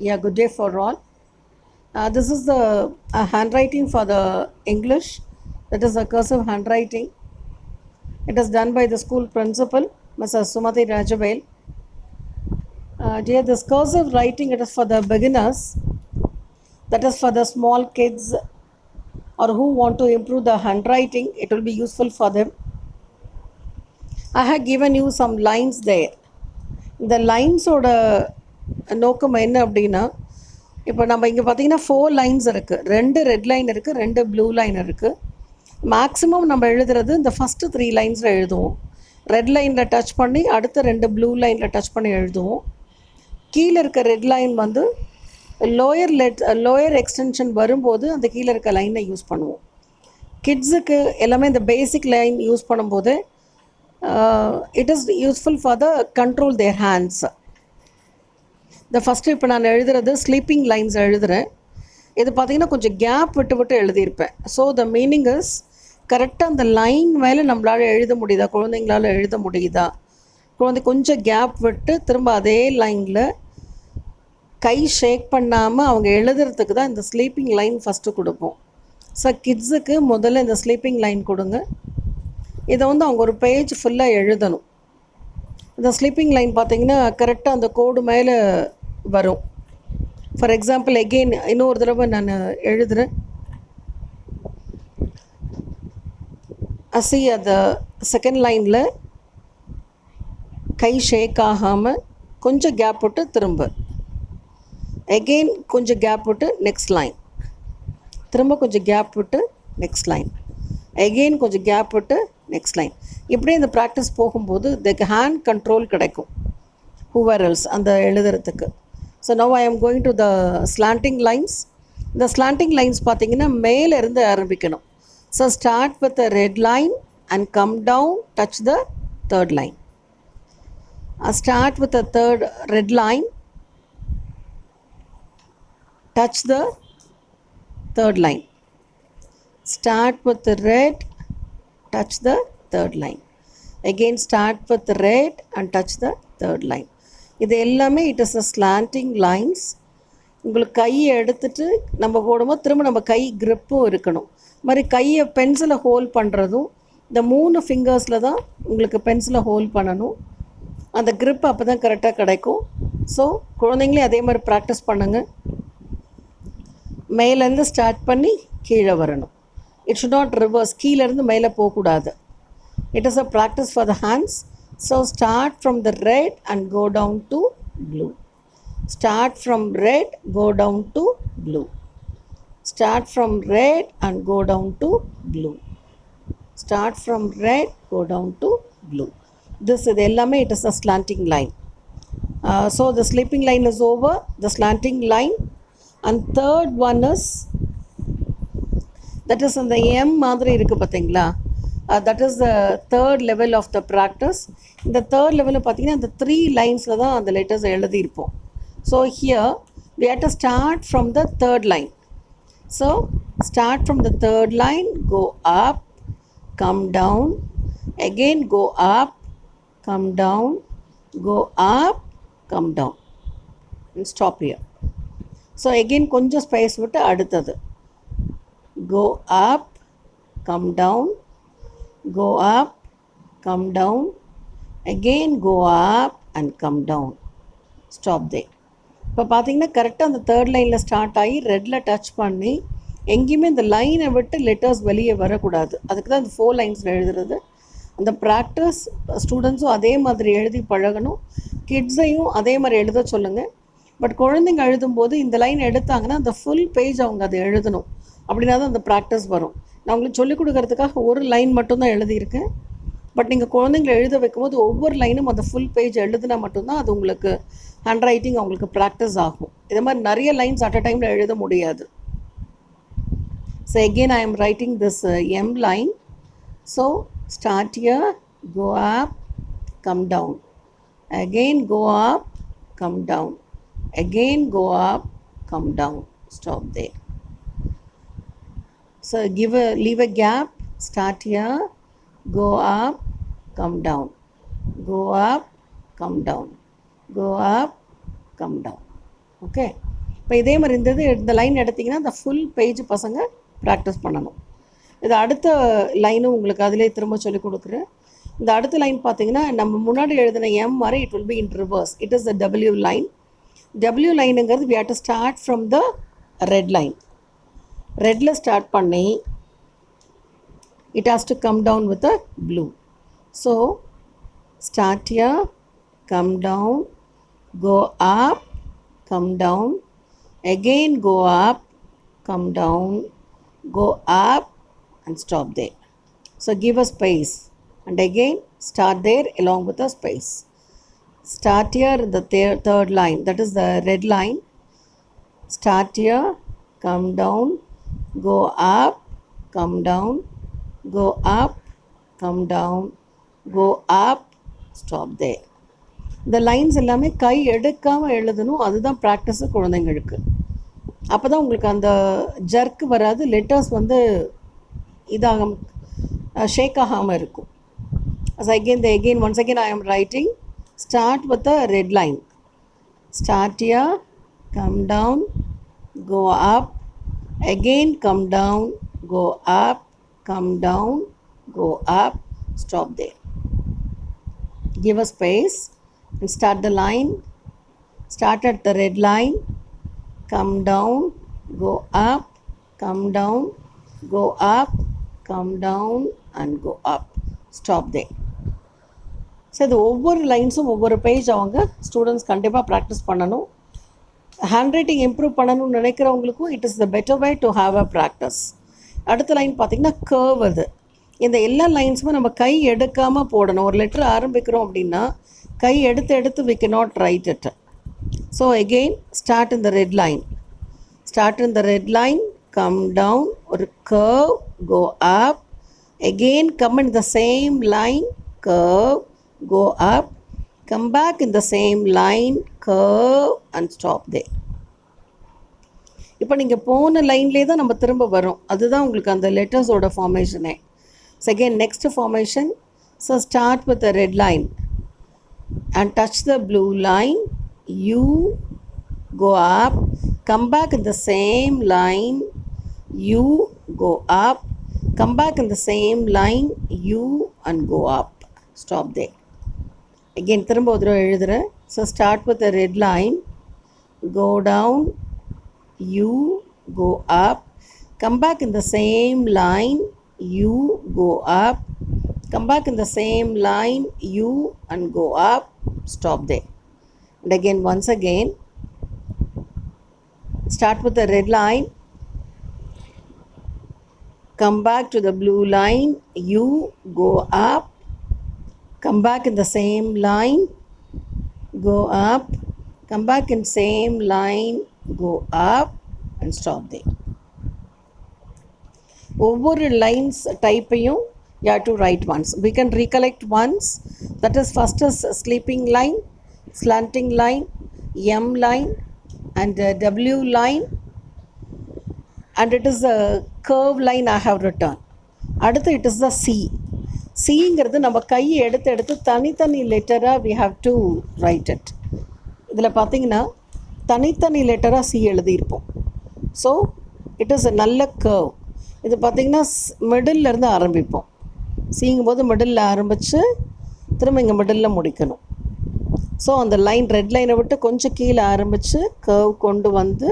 Yeah, good day for all. This is the handwriting for the English. That is a cursive handwriting. It is done by the school principal, Mrs. Sumati Rajavel. Dear, this cursive writing, it is for the beginners. That is for the small kids or who want to improve the handwriting. It will be useful for them. I have given you some lines there. இந்த லைன்ஸோட நோக்கம் என்ன அப்படின்னா, இப்போ நம்ம இங்கே பார்த்தீங்கன்னா 4 lines இருக்குது. 2 red line இருக்குது, 2 ப்ளூ லைன் இருக்குது. மேக்ஸிமம் நம்ம எழுதுறது இந்த ஃபஸ்ட்டு 3 லைன்ஸில் எழுதுவோம். ரெட் லைனில் டச் பண்ணி அடுத்த 2 ப்ளூ லைனில் டச் பண்ணி எழுதுவோம். கீழே இருக்க ரெட் லைன் வந்து லோயர் எக்ஸ்டென்ஷன் வரும்போது அந்த கீழே இருக்க லைனை யூஸ் பண்ணுவோம். கிட்ஸுக்கு எல்லாமே இந்த பேசிக் லைன் யூஸ் பண்ணும்போது it is useful for the control their hands. இந்த ஃபஸ்ட்டு இப்போ நான் எழுதுறது ஸ்லீப்பிங் லைன்ஸ் எழுதுகிறேன். இது பார்த்திங்கன்னா கொஞ்சம் கேப் விட்டு விட்டு எழுதியிருப்பேன். ஸோ த மீனிங் இஸ் கரெக்டாக அந்த லைன் மேலே நம்மளால் எழுத முடியுதா, குழந்தைங்களால் எழுத முடியுதா, குழந்தை கொஞ்சம் கேப் விட்டு திரும்ப அதே லைனில் கை ஷேக் பண்ணாமல் அவங்க எழுதுறதுக்கு தான் இந்த ஸ்லீப்பிங் லைன் ஃபஸ்ட்டு கொடுப்போம். ஸோ கிட்ஸுக்கு முதல்ல இந்த ஸ்லீப்பிங் லைன் கொடுங்க. இதை வந்து அவங்க ஒரு பேஜ் ஃபுல்லாக எழுதணும். இந்த ஸ்லீப்பிங் லைன் பார்த்திங்கன்னா கரெக்டாக அந்த கோடு மேலே வரும். ஃபார் எக்ஸாம்பிள் எகெயின் இன்னொரு தடவை நான் எழுதுகிறேன். அசி அந்த செகண்ட் லைனில் கை ஷேக் ஆகாமல் கொஞ்சம் கேப் விட்டு திரும்ப, எகெயின் கொஞ்சம் கேப் விட்டு நெக்ஸ்ட் லைன், திரும்ப கொஞ்சம் கேப் விட்டு நெக்ஸ்ட் லைன், எகெயின் கொஞ்சம் கேப் விட்டு நெக்ஸ்ட் லைன். இப்படியே இந்த ப்ராக்டிஸ் போகும்போது த ஹேண்ட் கண்ட்ரோல் கிடைக்கும் ஹூவர் எல்ஸ் அந்த எழுதுறதுக்கு. So now I am going to the slanting lines. இந்த ஸ்லாண்டிங் லைன்ஸ் பார்த்திங்கன்னா மேலேருந்து ஆரம்பிக்கணும். So start with a red line and come down, touch the third line. Start with a red line, touch the third line. Start with the red, touch the third line. Again start with the red and touch the third line. இது எல்லாமே it is a slanting lines. உங்களுக்கு கையை எடுத்துட்டு நம்ம போடும்போது திரும்ப நம்ம கை க்ரிப்பும் இருக்கணும். மாதிரி கையை பென்சிலை ஹோல்ட் பண்ணுறதும் இந்த 3 ஃபிங்கர்ஸில் தான் உங்களுக்கு பென்சிலை ஹோல்ட் பண்ணணும். அந்த க்ரிப் அப்போ தான் கரெக்டாக கிடைக்கும். ஸோ குழந்தைங்களே அதே மாதிரி ப்ராக்டிஸ் பண்ணுங்கள். மேலேருந்து ஸ்டார்ட் பண்ணி கீழே வரணும். இட் ஷுட் நாட் ரிவர்ஸ், கீழேருந்து மேலே போகக்கூடாது. It is a practice for the hands. So start from the red and go down to blue. Start from red, go down to blue. Start from red and go down to blue. Start from red, go down to blue. This is எல்லாமே it is a slanting line. So the sleeping line is over, the slanting line, and third one is that is அந்த M மாதிரி இருக்கு பார்த்தீங்களா, that is the third level of the practice. இந்த third level பார்த்தீங்கன்னா இந்த 3 லைன்ஸில் தான் அந்த letters எழுதியிருப்போம். So here we have to start from the third line. So start from the third line, go up, come down, again go up, come down, go up, come down, and stop here. So again கொஞ்சம் space விட்டு அடுத்தது go up, come down, go up, come down, again go up and come down, stop there. இப்போ பார்த்தீங்கன்னா கரெக்டாக அந்த third லைனில் start ஆகி ரெட்டில் டச் பண்ணி எங்கேயுமே இந்த லைனை விட்டு லெட்டர்ஸ் வெளியே வரக்கூடாது. அதுக்கு தான் அந்த 4 லைன்ஸில் எழுதுறது. அந்த ப்ராக்டிஸ் ஸ்டூடெண்ட்ஸும் அதே மாதிரி எழுதி பழகணும், கிட்ஸையும் அதே மாதிரி எழுத சொல்லுங்கள். பட் குழந்தைங்க எழுதும்போது இந்த லைன் எடுத்தாங்கன்னா அந்த ஃபுல் பேஜ் அவங்க அதை எழுதணும். அப்படின்னா தான் அந்த ப்ராக்டிஸ் வரும். நான் உங்களுக்கு சொல்லிக் கொடுக்கறதுக்காக ஒரு லைன் மட்டும்தான் எழுதியிருக்கேன். பட் நீங்கள் குழந்தைங்களை எழுத வைக்கும்போது ஒவ்வொரு லைனும் அந்த ஃபுல் பேஜ் எழுதுனா மட்டும்தான் அது உங்களுக்கு ஹேண்ட் ரைட்டிங் அவங்களுக்கு ப்ராக்டிஸ் ஆகும். இதே மாதிரி நிறைய லைன்ஸ் அட் அ டைமில் எழுத முடியாது. So again I am writing this M line. So start here, go up, come down, again go up, come down, again go up, come down, stop there. So leave a gap, start here, go up, come down, go up, come down, go up, come down. Okay. இப்போ இதே மாதிரி இந்த line எடுத்திங்கன்னா இந்த full page பசங்க practice பண்ணணும். இது அடுத்த லைனும் உங்களுக்கு அதிலே திரும்ப சொல்லிக் கொடுக்குறேன். இந்த அடுத்த லைன் பார்த்தீங்கன்னா நம்ம முன்னாடி எழுதின எம் மாதிரி it will be in reverse. It is the W line. W லைனுங்கிறது we have to start from the red line. ரெட்டில் ஸ்டார்ட் பண்ணி it has to come down with a blue. So start here, come down, go up, come down, again go up, come down, go up and stop there. So give a space and again start there along with a space. Start here the third line, that is the red line. Start here, come down, go up, come down, go up, come down, go up, stop there. இந்த lines எல்லாமே கை எடுக்காமல் எழுதணும். அதுதான் practice குழந்தைங்களுக்கு. அப்போ தான் உங்களுக்கு அந்த ஜர்க்கு வராது, லெட்டர்ஸ் வந்து இதாகும், ஷேக் ஆகாமல் இருக்கும். as again once again I am writing. Start with the red line. Start here, come down, go up, again come down, go up, come down, go up, stop there. Give a space and start the line. Start at the red line, come down, go up, come down, go up, come down and go up, stop there. So இது ஒவ்வொரு லைன்ஸும் ஒவ்வொரு page அவங்க students கண்டிப்பாக practice பண்ணணும். Hand writing improve பண்ணணும்னு நினைக்கிறவங்களுக்கும் it is the better way to have a practice. அடுத்த line பார்த்திங்கன்னா கர்வ். அது இந்த எல்லா லைன்ஸுமே நம்ம கை எடுக்காமல் போடணும். ஒரு லெட்டர் ஆரம்பிக்கிறோம் அப்படின்னா கை எடுத்து we cannot write it. So again start in the red line. Start in the red line, come down, or curve, go up, again come in the same line, curve, go up, come back in the same line, curve and stop there. இப்போ நீங்கள் போன லைன்லேயே தான் நம்ம திரும்ப வரோம். அதுதான் உங்களுக்கு அந்த லெட்டர்ஸோட ஃபார்மேஷனே. Again next formation. So start with the red line and touch the blue line, you go up, come back in the same line, you go up, come back in the same line, you and go up, stop there. Again திரும்ப ஒரு தடவை எழுதுறேன். So start with the red line, go down, you go up, come back in the same line, you go up, come back in the same line, you and go up, stop there. And again once again start with the red line, come back to the blue line, you go up, come back in the same line, go up, come back in same line, go up and stop there. ஒவ்வொரு lines டைப்பையும் you have to write once. We can recollect once. That is first is sleeping line, slanting line, M line and W line, and it is a curve line I have written. அடுத்து it is the C. Cங்கிறது நம்ம கையை எடுத்து தனித்தனி லெட்டராக we have to write it. இதில் பார்த்தீங்கன்னா தனித்தனி லெட்டராக C எழுதியிருப்போம். ஸோ இட் இஸ் a நல்ல கர்வ். இது பார்த்திங்கன்னா மிடில் இருந்து ஆரம்பிப்போம். சிங்கும்போது மிடில் ஆரம்பித்து திரும்ப இங்கே மிடில் முடிக்கணும். ஸோ அந்த லைன் ரெட் லைனை விட்டு கொஞ்சம் கீழே ஆரம்பித்து கர்வ் கொண்டு வந்து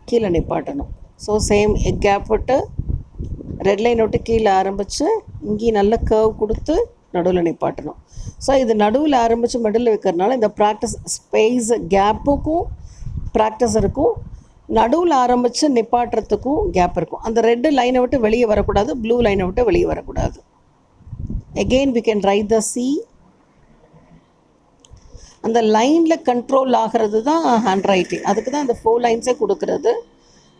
கீழே நிப்பாட்டணும். ஸோ சேம் கேப் விட்டு ரெட் லைனை விட்டு கீழே ஆரம்பித்து இங்கேயும் நல்ல கர்வ் கொடுத்து நடுவில் நிப்பாட்டணும். ஸோ இது நடுவில் ஆரம்பித்து மிடில் வைக்கிறதுனால இந்த ப்ராக்டிஸ் ஸ்பேஸ் கேப்புக்கும் ப்ராக்டிஸ் இருக்கும். நடுவில் ஆரம்பித்து நிப்பாட்டுறதுக்கும் கேப் இருக்கும். அந்த ரெட்டு லைனை விட்டு வெளியே வரக்கூடாது, ப்ளூ லைனை விட்டு வெளியே வரக்கூடாது. Again we can write the C. அந்த லைனில் கண்ட்ரோல் ஆகிறது தான் ஹேண்ட் ரைட்டிங். அதுக்கு தான் அந்த 4 லைன்ஸே கொடுக்குறது.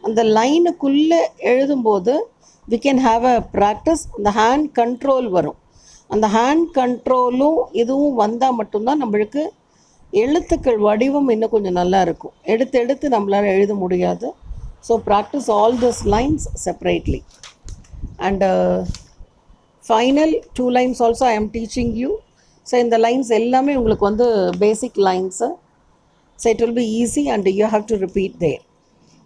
அந்த லைனுக்குள்ளே எழுதும்போது we can have a practice. அந்த ஹேண்ட் கண்ட்ரோல் வரும். அந்த ஹேண்ட் கண்ட்ரோலும் இதுவும் வந்தால் மட்டும்தான் நம்மளுக்கு எழுத்துக்கள் வடிவம் இன்னும் கொஞ்சம் நல்லா இருக்கும். எடுத்து நம்மளால் எழுத முடியாது. So practice all this lines separately. And final 2 lines also I am teaching you. So இந்த லைன்ஸ் எல்லாமே உங்களுக்கு வந்து basic lines. So it will be easy and you have to repeat there.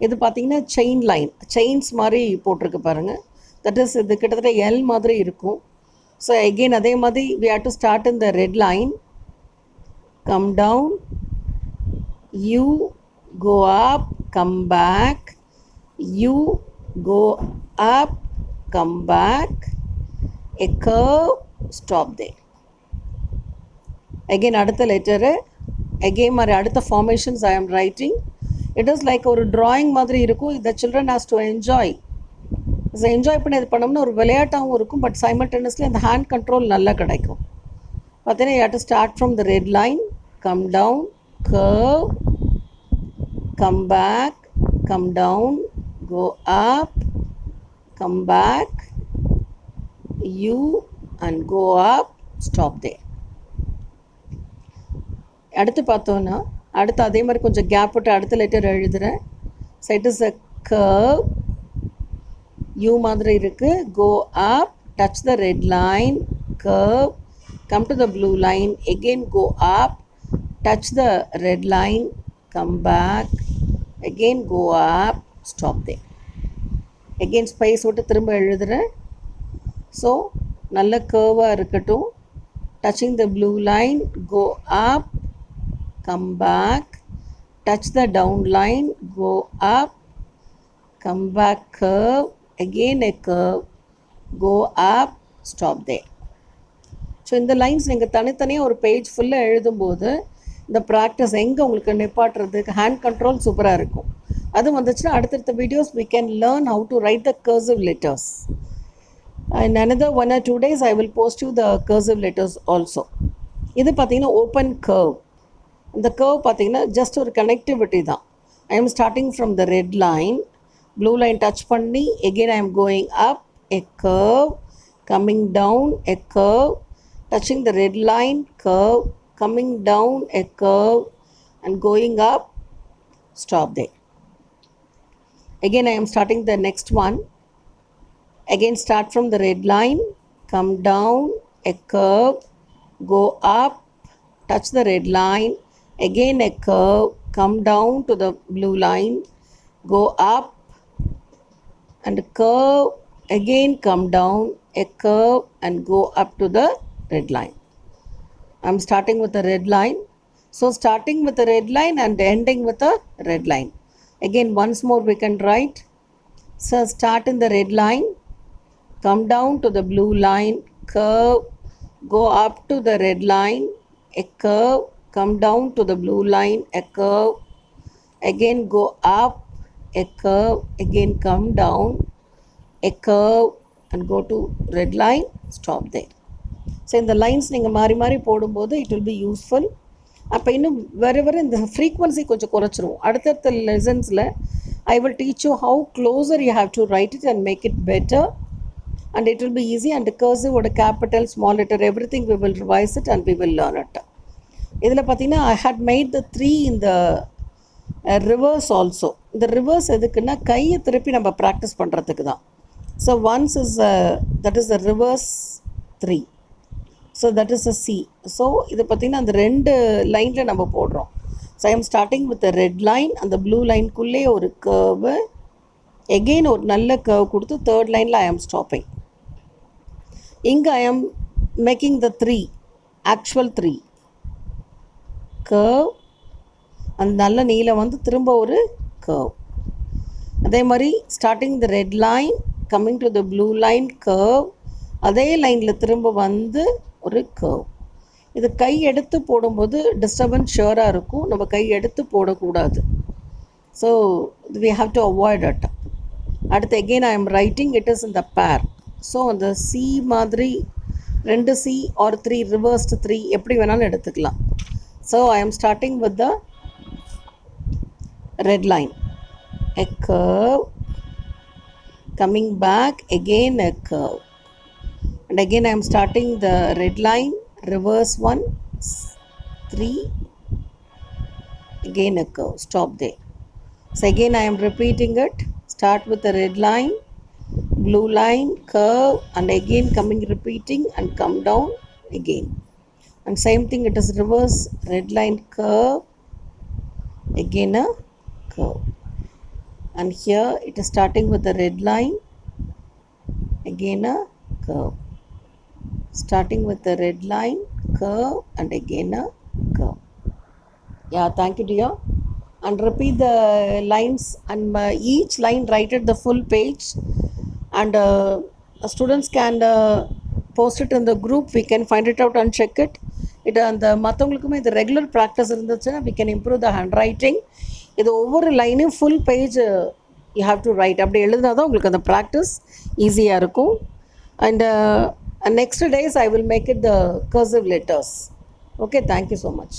இது பார்த்தீங்கன்னா செயின் லைன், செயின்ஸ் மாதிரி போட்டிருக்கு பாருங்கள். That is இது கிட்டத்தட்ட எல் மாதிரி இருக்கும். ஸோ அகெயின் அதே மாதிரி we have to start in the red line, come down, you go up, come back, you go up, come back, a curve, stop there. Again அடுத்த லெட்டரு, again மாதிரி அடுத்த formations I am writing. It is like ஒரு drawing மாதிரி இருக்கும். The children has to enjoy. So enjoy பண்ணி இது பண்ணோம்னா ஒரு விளையாட்டாகவும் இருக்கும். பட் சைமல்டேனியஸ்லி அந்த ஹேண்ட் கண்ட்ரோல் நல்லா கிடைக்கும். பார்த்தீங்கன்னா you have to start from the red line, come down, curve, come back, come down, go up, come back, you and go up, stop there. அடுத்து பார்த்தோன்னா அடுத்து அதே மாதிரி கொஞ்சம் கேப் விட்டு அடுத்த லெட்டர் எழுதுகிறேன். So it is a curve, U மாதிரி இருக்குது. Go up, touch the red line, curve, come to the blue line, again go up, touch the red line, come back, again go up, stop there. Again space விட்டு திரும்ப எழுதுகிறேன். So நல்ல கர்வாக இருக்கட்டும். Touching the blue line, go up, come back, touch the down line, go up, come back, curve, again a curve, go up, stop there. So இந்த lines நீங்கள் தனித்தனியாக ஒரு பேஜ் ஃபுல்லாக எழுதும்போது இந்த ப்ராக்டிஸ் எங்கே உங்களுக்கு நிப்பாட்டுறதுக்கு ஹேண்ட் கண்ட்ரோல் சூப்பராக இருக்கும். அது வந்துச்சுன்னா அடுத்தடுத்த videos we can learn how to write the cursive letters. In another 1 or 2 days I will post you the cursive letters also. இது பார்த்தீங்கன்னா ஓப்பன் கர்வ். இந்த கர்வ் பார்த்தீங்கன்னா ஜஸ்ட் ஒரு கனெக்டிவிட்டி தான். I am starting from the red line, blue line touch பண்ணி again I am going up, a curve, coming down, a curve, touching the red line, curve, coming down, a curve and going up, stop there. Again I am starting the next one. Again start from the red line, come down, a curve, go up, touch the red line, again a curve, come down to the blue line, go up and curve, again come down, a curve and go up to the red line. I'm starting with the red line. So starting with the red line and ending with a red line. Again once more we can write. So start in the red line, come down to the blue line, curve, go up to the red line, a curve, come down to the blue line, a curve, again go up, a curve, again come down, a curve and go to red line, stop there. So in the lines நீங்கள் மாறி மாறி போடும்போது it will be useful. அப்போ இன்னும் wherever இந்த frequency கொஞ்சம் குறைச்சிரும். அடுத்தடுத்த lessonsல I will teach you how closer you have to write it and make it better, and it will be easy. And cursive or capital, small letter, everything we will revise it and we will learn it. இதில் பார்த்தீங்கன்னா I had made the 3 in the reverse also. இந்த reverse எதுக்குன்னா கையை திருப்பி நம்ம practice பண்ணுறதுக்கு தான். So once is that is the reverse 3. So that is a C. So இது பார்த்திங்கன்னா அந்த 2 லைனில் நம்ம போடுறோம். So I am starting with red line, அந்த ப்ளூ லைனுக்குள்ளே ஒரு கர்வு, எகெயின் ஒரு நல்ல கர்வ் கொடுத்து தேர்ட் லைனில் ஐ எம் ஸ்டாப்பிங். இங்கே I am making the 3 actual 3 curve, அந்த நல்ல நீளம் வந்து திரும்ப ஒரு கர்வ். அதே மாதிரி starting the red line, coming to the blue line, curve, அதே லைனில் திரும்ப வந்து ஒரு கர்வ். இது கை எடுத்து போடும்போது டிஸ்டர்பன்ஸ் ஷுவராக இருக்கும். நம்ம கை எடுத்து போடக்கூடாது. So we have to avoid it. அடுத்து again I am writing it is in the pair. ஸோ அந்த C மாதிரி 2 C ஆர் 3 ரிவர்ஸ்டு 3 எப்படி வேணாலும் எடுத்துக்கலாம். So I am starting with the red line, a curve, coming back, again a curve, and again I am starting the red line, reverse 1, 3, again a curve, stop there. So again I am repeating it. Start with the red line, blue line, curve, and again coming repeating and come down again. And same thing, it is reverse, red line, curve, again a curve. and here it is starting with a red line, again a curve, starting with a red line, curve, and again a curve. Yeah, thank you, dear. And repeat the lines, and each line write it the full page, and students can post it in the group. We can find it out and check it. இது அந்த மற்றவங்களுக்குமே இது regular practice இருந்துச்சுன்னா we can improve the handwriting. இது ஒவ்வொரு லைனையும் full page you have to write. அப்படி எழுதினா தான் உங்களுக்கு அந்த ப்ராக்டிஸ் ஈஸியாக இருக்கும். And next days I will make it the cursive letters. Okay, thank you so much.